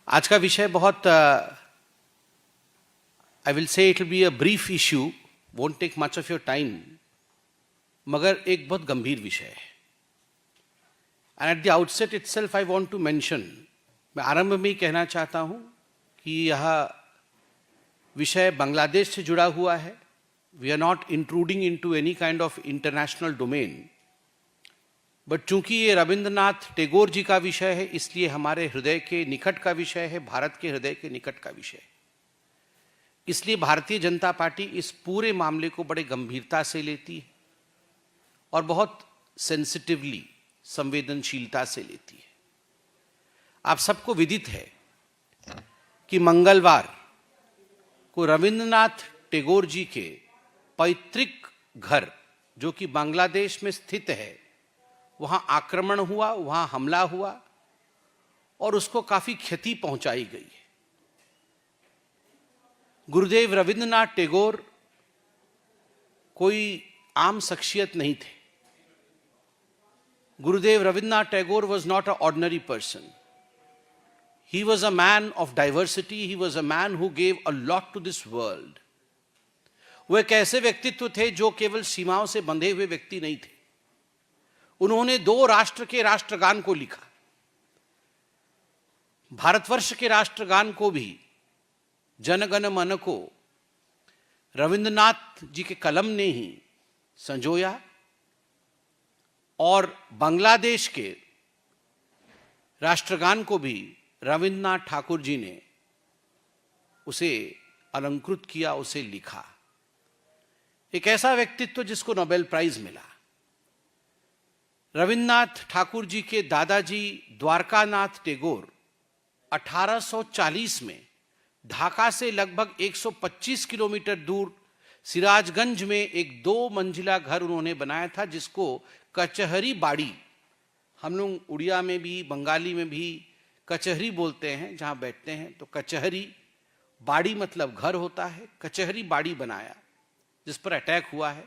आज का विषय बहुत I will say it will be a brief issue, won't take much of your time, मगर एक बहुत गंभीर विषय है। And at the outset itself I want to mention, मैं आरंभ में ही कहना चाहता हूं कि यह विषय बांग्लादेश से जुड़ा हुआ है। We are not intruding into any kind of international domain, but चूंकि ये रविंद्रनाथ टैगोर जी का विषय है, इसलिए हमारे हृदय के निकट का विषय है, भारत के हृदय के निकट का विषय है। इसलिए भारतीय जनता पार्टी इस पूरे मामले को बड़े गंभीरता से लेती है और बहुत सेंसिटिवली, संवेदनशीलता से लेती है। आप सबको विदित है कि मंगलवार को रविंद्रनाथ टैगोर जी के पैतृक घर, जो कि बांग्लादेश में स्थित है, वहां आक्रमण हुआ, वहां हमला हुआ और उसको काफी क्षति पहुंचाई गई है। गुरुदेव रविंद्रनाथ टैगोर कोई आम शख्सियत नहीं थे। Gurudev Rabindranath Tagore was not an ordinary person. He was a man of diversity. He was a man who gave a lot to this world. वो एक ऐसे व्यक्तित्व थे जो केवल सीमाओं से बंधे हुए व्यक्ति नहीं थे। उन्होंने 2 राष्ट्र के राष्ट्रगान को लिखा। भारतवर्ष के राष्ट्रगान को भी, जन गण मन को, रविंद्रनाथ जी के कलम ने ही संजोया और बांग्लादेश के राष्ट्रगान को भी रविंद्रनाथ ठाकुर जी ने उसे अलंकृत किया, उसे लिखा। एक ऐसा व्यक्तित्व जिसको नोबेल प्राइज मिला। रविंद्रनाथ ठाकुर जी के दादाजी द्वारकानाथ टैगोर 1840 में ढाका से लगभग 125 किलोमीटर दूर सिराजगंज में एक 2 मंजिला घर उन्होंने बनाया था, जिसको कचहरी बाड़ी, हम लोग उड़िया में भी बंगाली में भी कचहरी बोलते हैं जहां बैठते हैं, तो कचहरी बाड़ी मतलब घर होता है। कचहरी बाड़ी बनाया जिस पर अटैक हुआ है।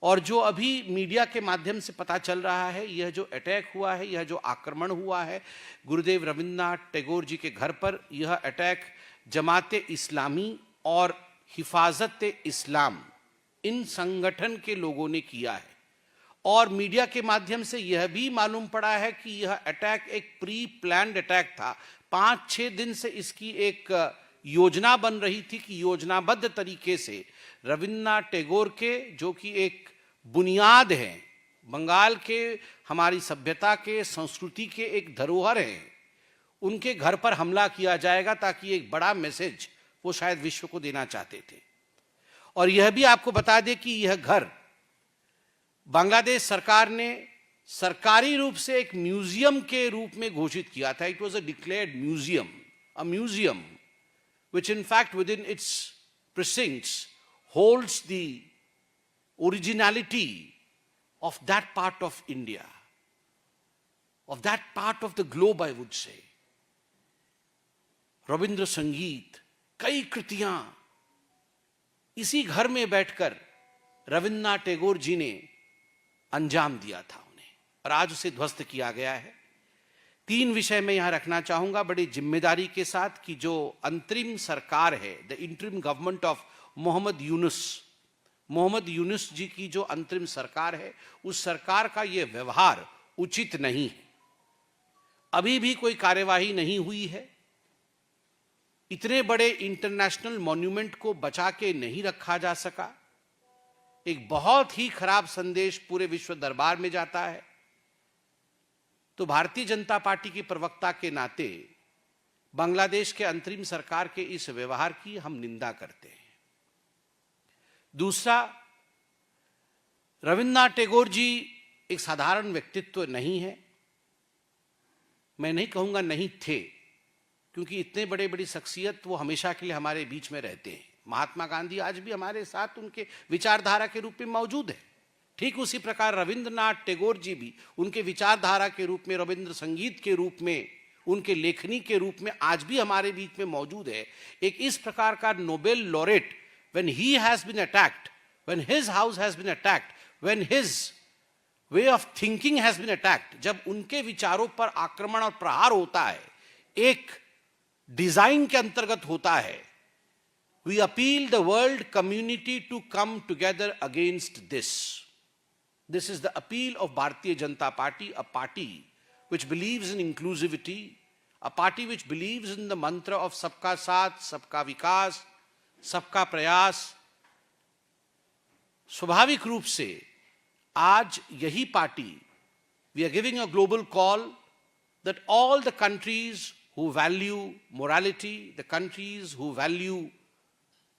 और जो अभी मीडिया के माध्यम से पता चल रहा है, यह जो अटैक हुआ है, यह जो आक्रमण हुआ है गुरुदेव रविंद्रनाथ टैगोर जी के घर पर, यह अटैक जमात इस्लामी और हिफाजत इस्लाम, इन संगठन के लोगों ने किया है। और मीडिया के माध्यम से यह भी मालूम पड़ा है कि यह अटैक एक प्री प्लान्ड अटैक था। 5-6 दिन से इसकी एक योजना बन रही थी कि योजनाबद्ध तरीके से रविंद्रनाथ टैगोर के, जो कि एक बुनियाद है, बंगाल के हमारी सभ्यता के, संस्कृति के एक धरोहर हैं, उनके घर पर हमला किया जाएगा, ताकि एक बड़ा मैसेज वो शायद विश्व को देना चाहते थे। और यह भी आपको बता दें कि यह घर बांग्लादेश सरकार ने सरकारी रूप से एक म्यूजियम के रूप में घोषित किया था। It was a declared museum, a museum which in fact within its precincts holds the originality of that part of India, of that part of the globe, I would say. Ravindra संगीत, कई कृतियां इसी घर में बैठकर रविंद्रनाथ टैगोर जी ने अंजाम दिया था उन्हें, और आज उसे ध्वस्त किया गया है। 3 विषय में यहां रखना चाहूंगा बड़ी जिम्मेदारी के साथ कि जो अंतरिम सरकार है, the interim government of Mohammad Yunus ji की जो अंतरिम सरकार है, उस सरकार का यह व्यवहार उचित नहीं है। अभी भी कोई कार्यवाही नहीं हुई है। इतने बड़े इंटरनेशनल मॉन्यूमेंट को बचा के नहीं रखा जा सका। एक बहुत ही खराब संदेश पूरे विश्व दरबार में जाता है। तो भारतीय जनता पार्टी की प्रवक्ता के नाते बांग्लादेश के अंतरिम सरकार के इस व्यवहार की हम निंदा करते हैं। दूसरा, रविंद्रनाथ टैगोर जी एक साधारण व्यक्तित्व नहीं है। मैं नहीं कहूंगा नहीं थे, क्योंकि इतने बड़े बड़ी शख्सियत वो हमेशा के लिए हमारे बीच में रहते हैं। महात्मा गांधी आज भी हमारे साथ उनके विचारधारा के रूप में मौजूद है। ठीक उसी प्रकार रविंद्रनाथ टैगोर जी भी उनके विचारधारा के रूप में, रविंद्र संगीत के रूप में, उनके लेखनी के रूप में आज भी हमारे बीच में मौजूद है। एक इस प्रकार का Nobel laureate, when he has been attacked, when his house has been attacked, when his way of thinking has been attacked, जब उनके विचारों पर आक्रमण और प्रहार होता है, एक डिजाइन के अंतर्गत होता है। We appeal the world community to come together against this. This is the appeal of Bharatiya Janata Party, a party which believes in inclusivity, a party which believes in the mantra of सबका साथ, सबका विकास, सबका प्रयास। स्वाभाविक रूप से आज यही party, we are giving a global call that all the countries who value morality, the countries who value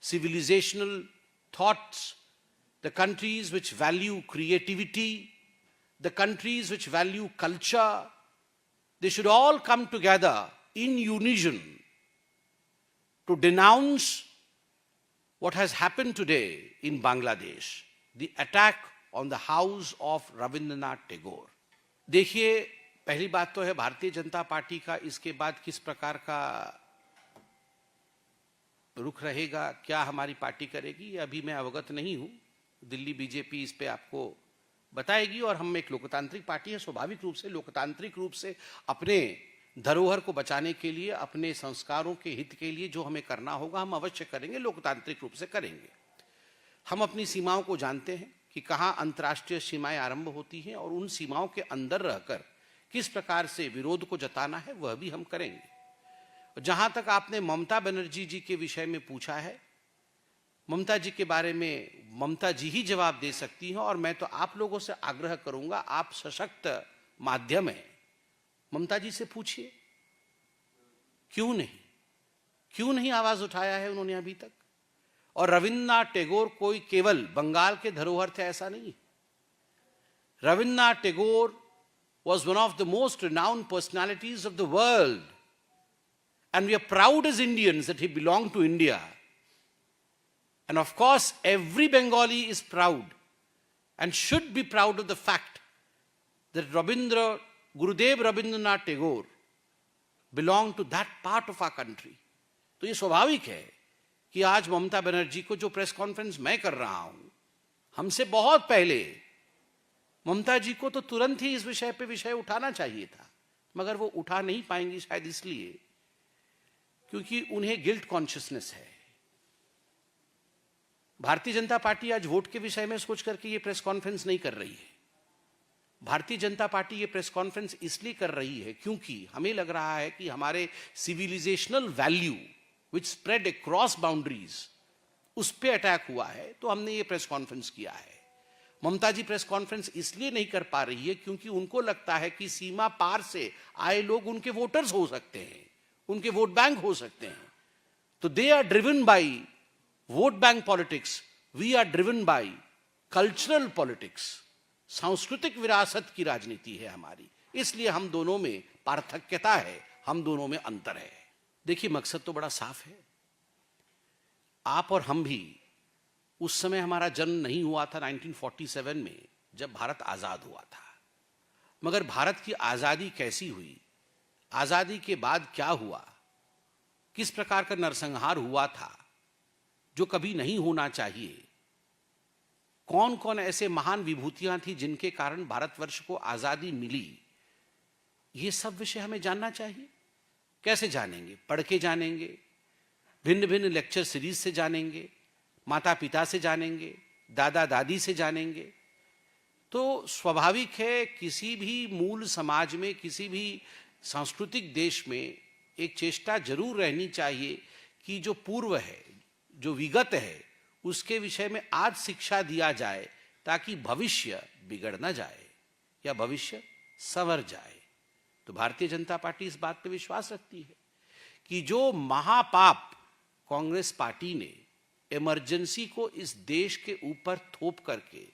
civilizational thoughts, the countries which value creativity, the countries which value culture, they should all come together in unison to denounce what has happened today in Bangladesh, the attack on the house of Rabindranath Tagore. देखिए, पहली बात तो है भारतीय Janata party का इसके बाद किस प्रकार का रुख रहेगा, क्या हमारी पार्टी करेगी, अभी मैं अवगत नहीं हूं। दिल्ली बीजेपी इस पे आपको बताएगी। और हम एक लोकतांत्रिक पार्टी है, स्वाभाविक रूप से लोकतांत्रिक रूप से अपने धरोहर को बचाने के लिए, अपने संस्कारों के हित के लिए जो हमें करना होगा हम अवश्य करेंगे, लोकतांत्रिक रूप से करेंगे। हम अपनी सीमाओं को जानते हैं कि कहाँ अंतर्राष्ट्रीय सीमाएं आरंभ होती हैं और उन सीमाओं के अंदर रहकर किस प्रकार से विरोध को जताना है वह भी हम करेंगे। जहां तक आपने ममता बनर्जी जी के विषय में पूछा है, ममता जी के बारे में ममता जी ही जवाब दे सकती हैं। और मैं तो आप लोगों से आग्रह करूंगा, आप सशक्त माध्यम है, ममता जी से पूछिए क्यों नहीं आवाज उठाया है उन्होंने अभी तक। और रविन्द्रनाथ टैगोर कोई केवल बंगाल के धरोहर थे ऐसा नहीं। Rabindranath Tagore was one of the most renowned personalities of the world, and we are proud as Indians that he belonged to India. And of course, every Bengali is proud and should be proud of the fact that Gurudev Rabindranath Tagore belonged to that part of our country. तो ये स्वाभाविक है कि आज ममता बनर्जी को जो press conference मैं कर रहा हूं, हमसे बहुत पहले ममता जी को तो तुरंत ही इस विषय पे विषय उठाना चाहिए था, मगर वो उठा नहीं पाएंगी शायद इसलिए क्योंकि उन्हें गिल्ट कॉन्शियसनेस है। भारतीय जनता पार्टी आज वोट के विषय में सोच करके ये प्रेस कॉन्फ्रेंस नहीं कर रही है। भारतीय जनता पार्टी ये प्रेस कॉन्फ्रेंस इसलिए कर रही है क्योंकि हमें लग रहा है कि हमारे civilisational value which spread across boundaries उस पे अटैक हुआ है, तो हमने ये प्रेस कॉन्फ्रेंस किया है। ममता जी प्रेस कॉन्फ्रेंस इसलिए नहीं कर पा रही है क्योंकि उनको लगता है कि सीमा पार से आए लोग उनके वोटर्स हो सकते हैं, उनके वोट बैंक हो सकते हैं। तो they are driven by vote bank politics, we are driven by cultural politics. सांस्कृतिक विरासत की राजनीति है हमारी, इसलिए हम दोनों में पार्थक्यता है, हम दोनों में अंतर है। देखिए, मकसद तो बड़ा साफ है। आप और हम भी, उस समय हमारा जन्म नहीं हुआ था 1947 में जब भारत आजाद हुआ था, मगर भारत की आजादी कैसी हुई, आजादी के बाद क्या हुआ, किस प्रकार का नरसंहार हुआ था जो कभी नहीं होना चाहिए, कौन कौन ऐसे महान विभूतियां थी जिनके कारण भारतवर्ष को आजादी मिली, ये सब विषय हमें जानना चाहिए। कैसे जानेंगे? पढ़ के जानेंगे, भिन्न भिन्न लेक्चर सीरीज से जानेंगे, माता पिता से जानेंगे, दादा दादी से जानेंगे। तो स्वाभाविक है किसी भी मूल समाज में, किसी भी सांस्कृतिक देश में एक चेष्टा जरूर रहनी चाहिए कि जो पूर्व है, जो विगत है, उसके विषय में आज शिक्षा दिया जाए ताकि भविष्य बिगड़ ना जाए या भविष्य संवर जाए। तो भारतीय जनता पार्टी इस बात पर विश्वास रखती है कि जो महापाप कांग्रेस पार्टी ने इमरजेंसी को इस देश के ऊपर थोप करके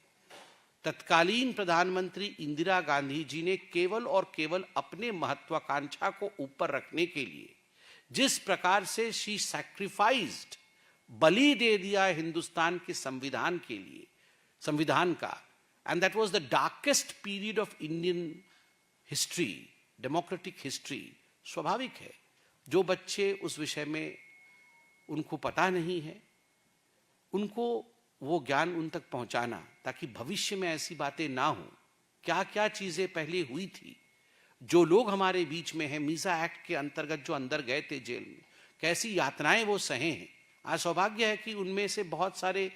तत्कालीन प्रधानमंत्री इंदिरा गांधी जी ने केवल और केवल अपने महत्वाकांक्षा को ऊपर रखने के लिए जिस प्रकार से शी सैक्रिफाइस्ड, बलि दे दिया हिंदुस्तान के संविधान के लिए, संविधान का, and that was the darkest period of Indian history, democratic history. स्वाभाविक है जो बच्चे उस विषय में उनको पता नहीं है, उनको वो ज्ञान उन तक पहुंचाना ताकि भविष्य में ऐसी बातें ना हो। क्या क्या चीजें पहले हुई थी जो लोग हमारे बीच में हैं, मीसा एक्ट के अंतर्गत जो अंदर गए थे जेल में, कैसी यातनाएं वो सहे हैं। आज सौभाग्य है कि उनमें से बहुत सारे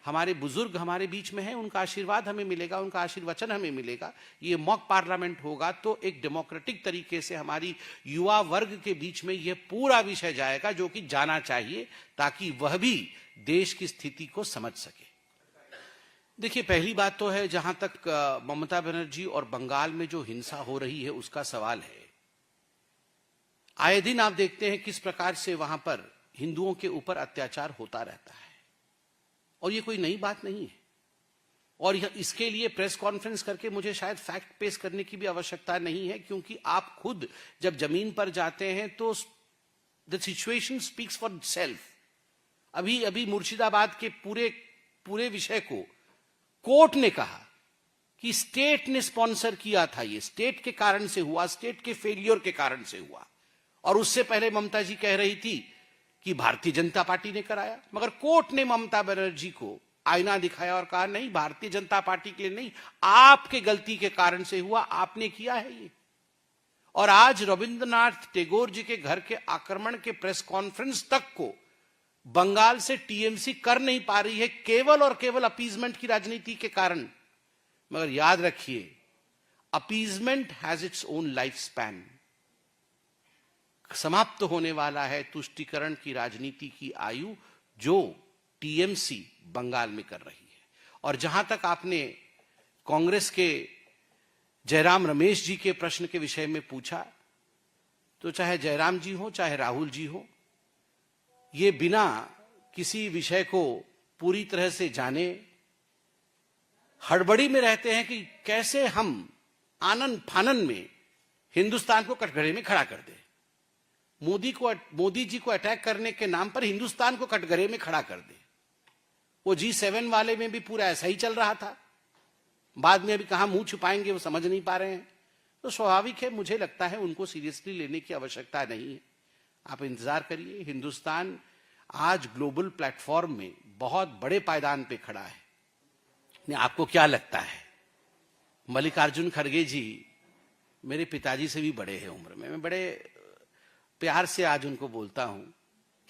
हमारे बुजुर्ग हमारे बीच में हैं, उनका आशीर्वाद हमें मिलेगा, उनका आशीर्वचन हमें मिलेगा। ये मॉक पार्लियामेंट होगा तो एक डेमोक्रेटिक तरीके से हमारी युवा वर्ग के बीच में यह पूरा विषय जाएगा जो कि जाना चाहिए, ताकि वह भी देश की स्थिति को समझ सके। देखिए, पहली बात तो है, जहां तक ममता बनर्जी और बंगाल में जो हिंसा हो रही है उसका सवाल है, आए दिन आप देखते हैं किस प्रकार से वहां पर हिंदुओं के ऊपर अत्याचार होता रहता है, और ये कोई नई बात नहीं है। और इसके लिए प्रेस कॉन्फ्रेंस करके मुझे शायद फैक्ट पेश करने की भी आवश्यकता नहीं है, क्योंकि आप खुद जब जमीन पर जाते हैं तो the situation speaks for self. अभी अभी मुर्शिदाबाद के पूरे विषय को कोर्ट ने कहा कि स्टेट ने स्पॉन्सर किया था, ये स्टेट के कारण से हुआ, स्टेट के फेलियर के कारण से हुआ। और उससे पहले ममता जी कह रही थी कि भारतीय जनता पार्टी ने कराया, मगर कोर्ट ने ममता बनर्जी को आईना दिखाया और कहा नहीं, भारतीय जनता पार्टी के लिए नहीं, आपके गलती के कारण से हुआ, आपने किया है ये। और आज रविंद्रनाथ टैगोर जी के घर के आक्रमण के प्रेस कॉन्फ्रेंस तक को बंगाल से टीएमसी कर नहीं पा रही है, केवल और केवल अपीजमेंट की राजनीति के कारण। मगर याद रखिए, appeasement has its own life span. समाप्त होने वाला है तुष्टीकरण की राजनीति की आयु जो टीएमसी बंगाल में कर रही है। और जहां तक आपने कांग्रेस के जयराम रमेश जी के प्रश्न के विषय में पूछा, तो चाहे जयराम जी हो चाहे राहुल जी हो, ये बिना किसी विषय को पूरी तरह से जाने हड़बड़ी में रहते हैं कि कैसे हम आनन फानन में हिंदुस्तान को कटघरे में खड़ा कर दें। मोदी जी को अटैक करने के नाम पर हिंदुस्तान को कटघरे में खड़ा कर दे। वो G7 वाले में भी पूरा ऐसा ही चल रहा था, बाद में अभी कहां मुंह छुपाएंगे वो समझ नहीं पा रहे हैं। तो स्वाभाविक है, मुझे लगता है उनको सीरियसली लेने की आवश्यकता नहीं है। आप इंतजार करिए, हिंदुस्तान आज ग्लोबल प्लेटफॉर्म में बहुत बड़े पायदान पे खड़ा है। आपको क्या लगता है, मल्लिकार्जुन खड़गे जी मेरे पिताजी से भी बड़े हैं उम्र में, मैं बड़े प्यार से आज उनको बोलता हूं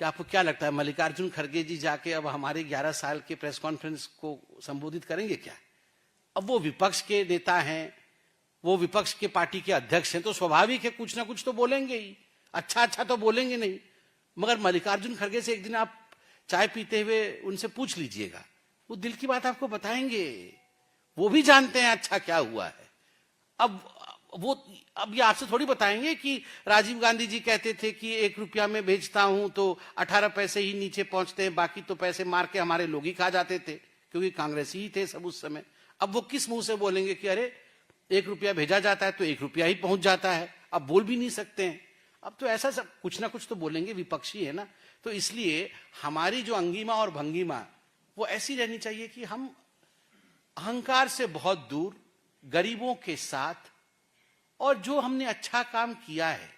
कि आपको क्या लगता है, मल्लिकार्जुन खड़गे जी जाके अब हमारे 11 साल के प्रेस कॉन्फ्रेंस को संबोधित करेंगे क्या? अब वो विपक्ष के नेता हैं, वो विपक्ष के पार्टी के अध्यक्ष हैं, तो स्वाभाविक है कुछ ना कुछ तो बोलेंगे ही, अच्छा तो बोलेंगे नहीं। मगर मल्लिकार्जुन खड़गे से एक दिन आप चाय पीते हुए उनसे पूछ लीजिएगा, वो दिल की बात आपको बताएंगे। वो भी जानते हैं अच्छा क्या हुआ है। अब ये आपसे थोड़ी बताएंगे कि राजीव गांधी जी कहते थे कि 1 रुपया में बेचता हूं तो 18 पैसे ही नीचे पहुंचते हैं, बाकी तो पैसे मार के हमारे लोग ही खा जाते थे, क्योंकि कांग्रेसी ही थे सब उस समय। अब वो किस मुंह से बोलेंगे कि अरे 1 रुपया भेजा जाता है तो 1 रुपया ही पहुंच जाता है, अब बोल भी नहीं सकते हैं। अब तो ऐसा सब कुछ ना कुछ तो बोलेंगे, विपक्षी है ना। तो इसलिए हमारी जो अंगिमा और भंगिमा वो ऐसी रहनी चाहिए कि हम अहंकार से बहुत दूर, गरीबों के साथ, और जो हमने अच्छा काम किया है,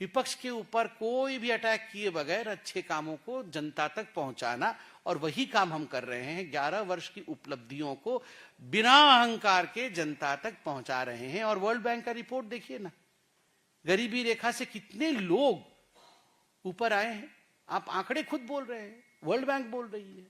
विपक्ष के ऊपर कोई भी अटैक किए बगैर अच्छे कामों को जनता तक पहुंचाना, और वही काम हम कर रहे हैं। 11 वर्ष की उपलब्धियों को बिना अहंकार के जनता तक पहुंचा रहे हैं। और वर्ल्ड बैंक का रिपोर्ट देखिए ना, गरीबी रेखा से कितने लोग ऊपर आए हैं। आप आंकड़े खुद बोल रहे हैं, वर्ल्ड बैंक बोल रही है।